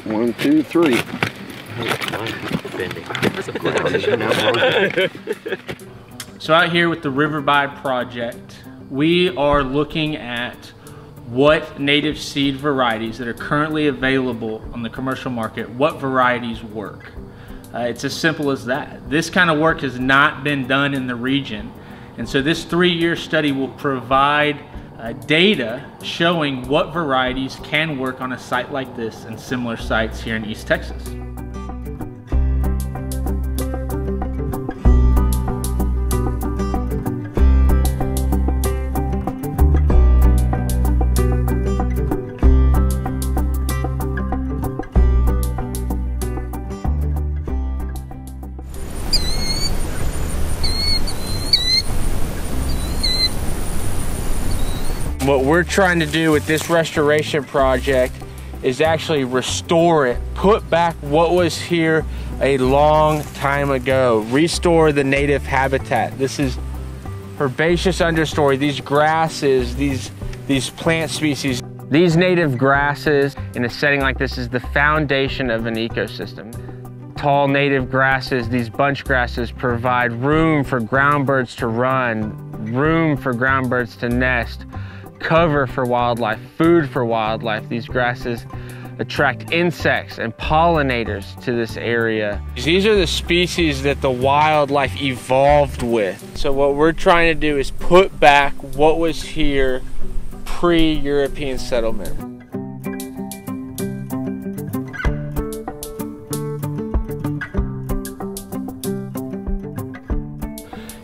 1, 2, 3. So out here with the Riverbide project, we are looking at what native seed varieties that are currently available on the commercial market, what varieties work. It's as simple as that. This kind of work has not been done in the region. And so this 3-year study will provide data showing what varieties can work on a site like this and similar sites here in East Texas. What we're trying to do with this restoration project is actually restore it, put back what was here a long time ago, restore the native habitat. This is herbaceous understory, these grasses, these plant species. These native grasses in a setting like this is the foundation of an ecosystem. Tall native grasses, these bunch grasses, provide room for ground birds to run, room for ground birds to nest, cover for wildlife, food for wildlife. These grasses attract insects and pollinators to this area. These are the species that the wildlife evolved with. So what we're trying to do is put back what was here pre-European settlement.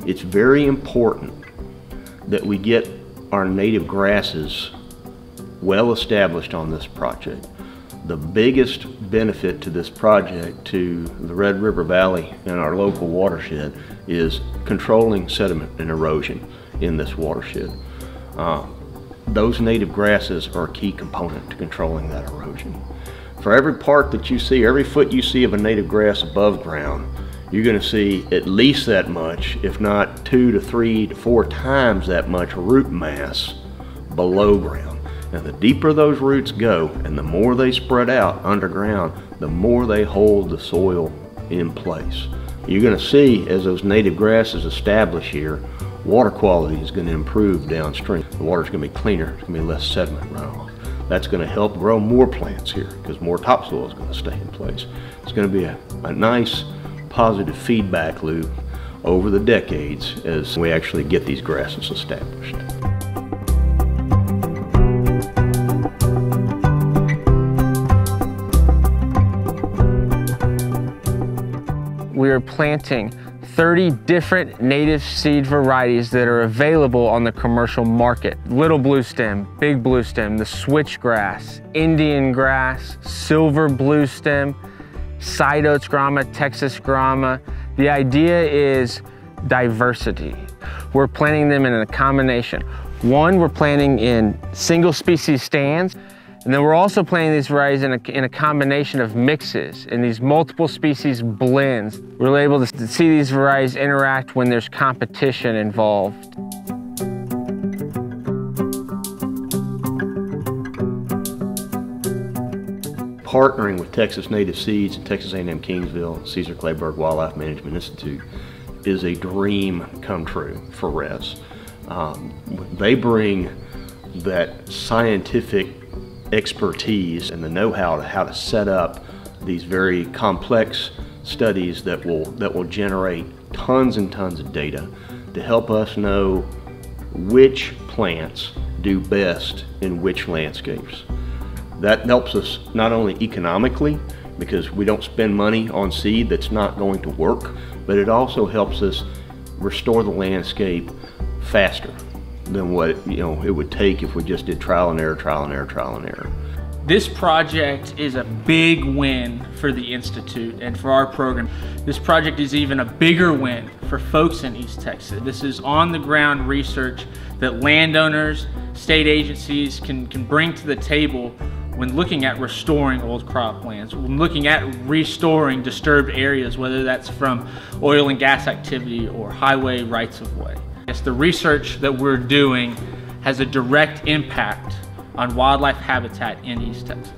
It's very important that we get our native grasses well established on this project. The biggest benefit to this project, to the Red River Valley and our local watershed, is controlling sediment and erosion in this watershed. Those native grasses are a key component to controlling that erosion. For every part that you see, every foot you see of a native grass above ground, you're going to see at least that much, if not 2 to 3 to 4 times that much root mass below ground. And the deeper those roots go and the more they spread out underground, the more they hold the soil in place. You're going to see, as those native grasses establish here, water quality is going to improve downstream. The water's going to be cleaner, there's going to be less sediment runoff. That's going to help grow more plants here because more topsoil is going to stay in place. It's going to be a nice positive feedback loop over the decades as we actually get these grasses established. We are planting 30 different native seed varieties that are available on the commercial market. Little blue stem, big blue stem, the switchgrass, Indian grass, silver blue stem, side oats grama, Texas grama. The idea is diversity. We're planting them in a combination. One, we're planting in single species stands, and then we're also planting these varieties in a combination of mixes, in these multiple species blends. We're able to see these varieties interact when there's competition involved. Partnering with Texas Native Seeds and Texas A&M Kingsville, Cesar Clayburgh Wildlife Management Institute is a dream come true for RES. They bring that scientific expertise and the know-how to how to set up these very complex studies that will generate tons and tons of data to help us know which plants do best in which landscapes. That helps us not only economically, because we don't spend money on seed that's not going to work, but it also helps us restore the landscape faster than what it would take if we just did trial and error, trial and error, trial and error. This project is a big win for the Institute and for our program. This project is even a bigger win for folks in East Texas. This is on-the-ground research that landowners, state agencies can bring to the table when looking at restoring old croplands, when looking at restoring disturbed areas, whether that's from oil and gas activity or highway rights-of-way. Yes, the research that we're doing has a direct impact on wildlife habitat in East Texas.